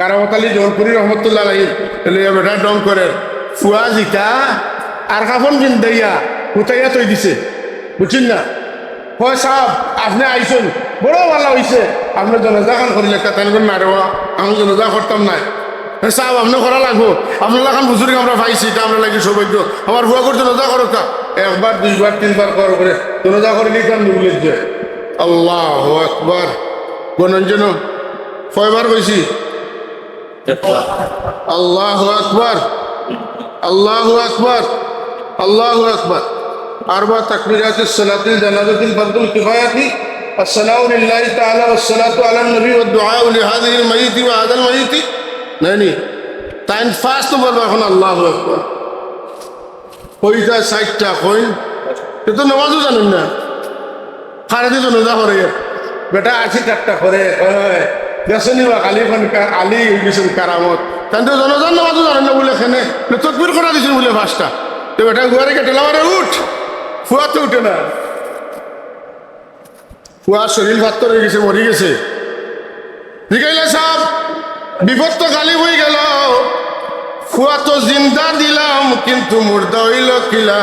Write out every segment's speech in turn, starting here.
কারামত আলী জৌনপুরি রহমতুল্লাহ আলাইহি বেটা ডং করে ফুয়া জিকা আর কাফন কিন দিয়া হুতাইয়া তৈ দিছে, বুঝছেন না? হয় সাহেব আপনি আইসুন, বড় ভালো হয়েছে, আপনি জনজা খান করিলে তাই না রে, আমি জনজা করতাম নাই। সাহেব আপনি করা লাগবো, আপনার এখন বুজুর্গ আমরা পাইছি, এটা আমরা লাগি সৌভাগ্য। আমার ভুয়া করে জনজা করো তা একবার দুইবার তিনবার কর করে জনজা করিলে তার নিউলের যে আল্লাহ আকবার গণঞ্জন কয়বার কইছি আল্লাহ আকবার আল্লাহ আকবার আল্লাহ আকবার। আরবা তাকবীরাতুস সালাতুল জানাজাতুল ফরদুল কিফায়াতি আসসালামু লিল্লাহি তাআলা ওয়াসসালাতু আলান নবী ওয়া দুআউ লিহাযিহিল মাইয়িতি ওয়া হাযাল মাইয়িতি নানি তাইন ফার্স্ট বলবো এখন আল্লাহু আকবার। কইতা 60টা কই তো নামাজও জানেন না, খারাদি জনজা করে বেটা 80টা করে গেছনি বা কালি আলী গেছেন কারামত তাই তো জনজান নামাজও জানেন না বলে এখানে তকবির করা দিয়েছেন বলে 5টা। তো বেটা গুয়ারে কেটে লামারে উঠ, ফুয়া তো উঠে না, ফুয়ার শরীর ভাত্তর হয়ে গেছে, মরি গেছে। জিগাইলে সাহেব বিপদ তো গালি হয়ে গেল, ফুয়া তো জিন্দা দিলাম কিন্তু মুর্দা হইল কিলা।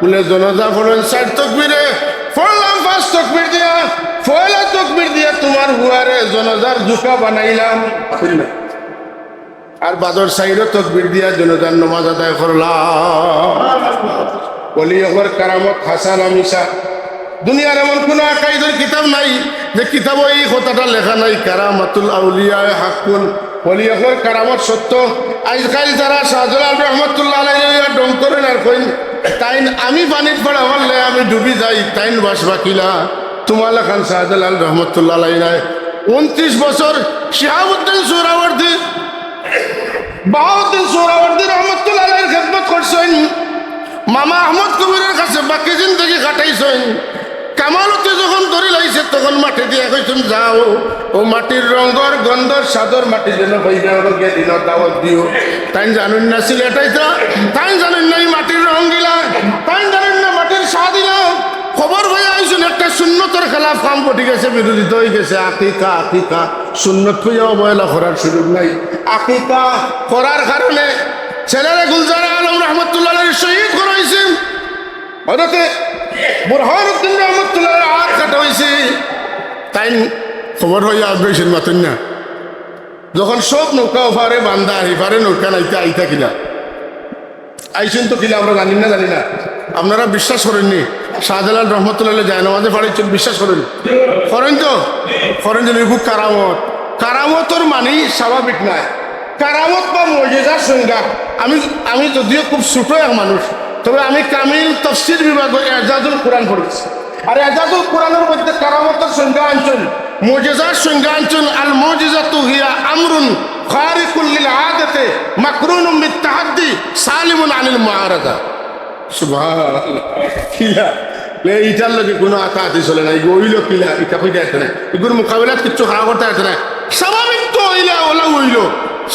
বলে জনজা পড়েন 60 তকবিরে পড়লাম 5 তকবির দিয়া, পয়লা তকবির দিয়া তোমার হুয়ারে জনজার জুকা বানাইলাম, আর বাদর সাইরও তকবির দিয়া জনজার নামাজ আদায় করলাম। বলি ওর কারামত হাসান আমিশা দুনিয়ার এমন কোন আকাইদের কিতাব নাই যে কিতাব এই কথাটা লেখা নাই কারামাতুল আউলিয়া হাক্কুন, বলি ওর কারামত সত্য। আজকাল যারা শাহজালাল রহমতুল্লাহ আলাইহি ডং করেন আর কইন তাইন আমি পানির পড়া হলে আমি ডুবি যাই, তাইন বাসবা কিলা তোমালা খান শাহজালাল রহমতুল্লাহ আলাইহি 29 বছর শিহাবুদ্দিন সোহরাওয়ার্দী বাহাউদ্দিন সোহরাওয়ার্দী রহমতুল্লাহ আলাইহির খেদমত করছেন, মামা আহমদ কবিরের কাছে বাকি জিন্দগি কাটাইছেন। কামালতে যখন ধরে লাইছে তখন মাটি দিয়ে কইছেন যাও ও মাটির রঙর গন্ধর সাদর মাটি যেন হইবে দিনের দাওয়াত দিও। তাই জানেন না সিলেটাইতা, তাই জানেন না এই মাটির রং গিলা, তাই জানেন না মাটির স্বাদ দিলা। খবর হয়ে আইসুন একটা সুন্নতের খেলাফ কাম ঘটে গেছে, বিরোধিতা হয়ে গেছে। আকিকা আকিকা সুন্নত খুঁজে অবহেলা করার সুযোগ নাই। আকিকা করার কারণে ছেলেরা গুলজার আলম রহমতুল্লাহ শহীদ করা হয়েছে, হঠাৎ বুরহানুদ্দিন রহমতুল্লাহ আর কাটা হয়েছে। তাই খবর হয়ে আসবেছেন মাতেন না, যখন সব নৌকা ওপারে বান্ধা এপারে নৌকা নাইতে আইতা কিনা আইসেন তো কিনা আমরা জানি না। আপনারা বিশ্বাস করেননি শাহজালাল রহমতুল্লাহ যায় নামাজে পাড়াইছেন, বিশ্বাস করেন তো করেন যে খুব কারামত। কারামতর মানে স্বাভাবিক নয়, কারামত বা মর্যাদার সংজ্ঞা। আমি যদিও খুব ছোট এক মানুষ, তবে আমি কামিল তাফসীর বিভাগে এজাজুল কোরআন পড়েছি। আর এজাজুল কোরআনের মধ্যে কারামতের সংজ্ঞা আনছেন, মর্যাদার সংজ্ঞা আনছেন আল মুজিজাতু হিয়া আমরুন খারিকুল লিল আদাতি মাকরুনুম বিত তাহাদ্দি সালিমুন আনিল মুআরাদা। সুবহানাল্লাহ, কিলা এইটার লগে কোনো আকাতি চলে না, ওইল কিলা এটা কইতে আসে না, এগুলোর মোকাবিলাত কিচ্ছু খাওয়া করতে আসে না। স্বাভাবিক তো হইলে ওলা হইল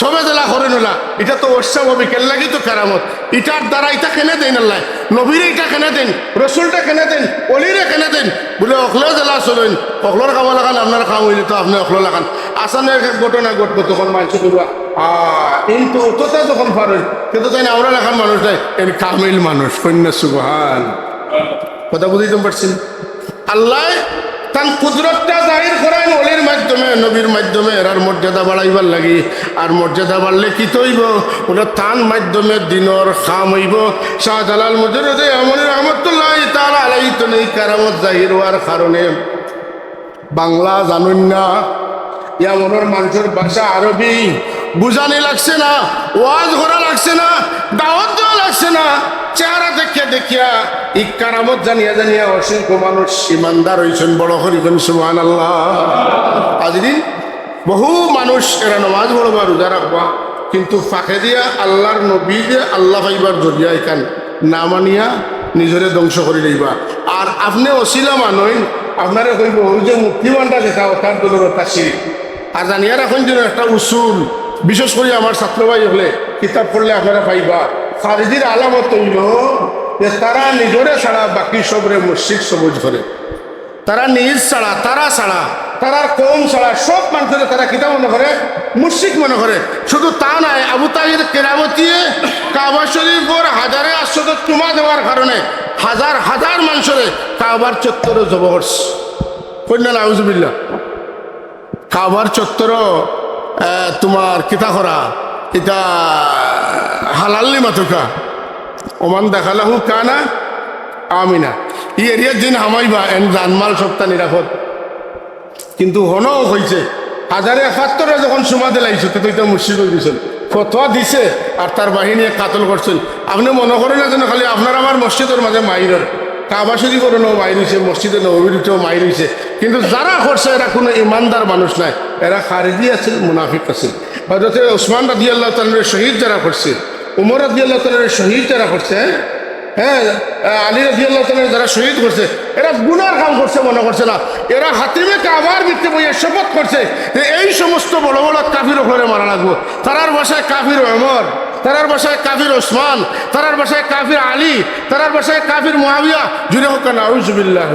সবে জেলা করেন ওলা, এটা তো অস্বাভাবিক। এর লাগি তো কারামত। এটার দ্বারা এটা কেনে দেন আল্লাহ, নবীরে এটা কেনে দেন, রসুলটা কেনে দেন, অলিরে কেনে দেন, বলে অখলো জেলা চলেন, অখলোর খাওয়া লাগান আপনার খাওয়া হইলে তো আপনি অখলো লাগান। আসানের ঘটনা ঘটবো তখন মানুষ করবা কিন্তু অতটা যখন পারেন কিন্তু তাই আমরা লেখান মানুষটাই এর কামিল মানুষ কন্যা। সুবহান, কথা বুঝতে পারছেন? আল্লাহ তার কুদরতটা জাহির করেন অলির মাধ্যমে, নবীর মাধ্যমে, এরার মর্যাদা বাড়াইবার লাগি। আর মর্যাদা বাড়লে কি তৈব, ওটা তান মাধ্যমে দিনর খাম হইব। শাহজালাল মুজাদ্দিদ আমর রহমতুল্লাহ তাআলা আলাইহি তো নেই কারামত জাহির হওয়ার কারণে বাংলা জানুন না, এমনের মানুষের ভাষা আরবি বুঝানি লাগছে না, ওয়াজ করা লাগছে না, দাওয়াত দেওয়া লাগছে না। চেহারা দেখিয়া এই কারামত জানিয়া অসংখ্য মানুষ ইমানদার হয়েছেন, বড় করিবেন সুবহানাল্লাহ। আজদিন বহু মানুষ এরা নামাজ পড়বা, রোজা রাখবা, কিন্তু ফাঁকে দিয়া আল্লাহর নবী যে আল্লাহ পাইবার জরিয়া এখান না মানিয়া নিজরে ধ্বংস করে লইবা। আর আপনি অশিলা মানুষ আপনারে কইব ওই যে মুক্তিবানটা যেটা তার দলরতা শিরিক। আর জানিয়া রাখুন যেন একটা উসুল, বিশেষ করে আমার ছাত্র ভাই হলে কিতাব পড়লে আপনারা পাইবা, খারিজির আলামত হইল যে তারা নিজরে ছাড়া বাকি সবরে মুশরিক সবুজ করে। তারা নিজ ছাড়া, তারা ছাড়া, তারা কম ছাড়া সব মানুষের তারা কিতাব মনে করে মুশরিক মনে করে। শুধু তা নয়, আবু তাহির কেরামতিয়ে কাবা শরীফর হাজারে আশ্রত চুমা দেওয়ার কারণে হাজার হাজার মানুষরে কাবার চত্বরে জব করছে। কন্যা নাউজুবিল্লাহ। কাবার চত্বর তোমার কিতা করা এটা হালাল্লি মাতুকা ওমান দেখালাহু কানা আমিনা। ই এরিয়ার দিন হামাইবা এন জানমাল সপ্তাহ নিরাপদ। কিন্তু হনও হয়েছে হাজারে ৭১ যখন সুমা দিলাইছে তো এটা মুর্শিদ হয়ে গেছেন, ফতোয়া দিছে আর তার বাহিনী কাতল করছেন। আপনি মনে করেন না যেন খালি আপনার আমার মসজিদের মাঝে মাইরের, কাবা শরীফেরও মাইর হয়েছে, মসজিদে নববীতেও মাইর হয়েছে। কিন্তু যারা করছে এরা কোনো ইমানদার মানুষ নাই, এরা খারিজি আছিল, মুনাফিক আছিল। হযরত ওসমান রাদিয়াল্লাহু তাআলার শহীদ যারা করছে, উমর রাদিয়াল্লাহু তাআলার শহীদ যারা করছে, হ্যাঁ আলী রাদিয়াল্লাহু তাআলা যারা শহীদ করছে, এরা গুনার কাম করছে মনে করছে না। এরা হাতিমে কাবার ভিত্তি বইয়ে শপথ করছে যে এই সমস্ত বড় বড় কাফির ওপরে মারা লাগবো। তারার ভাষায় কাফির ওমর, তারার ভাষায় কাফির ওসমান, তারার ভাষায় কাফির আলী, তারার ভাষায় কাফির মুআবিয়া। জুড়ে হোক না আউযুবিল্লাহ।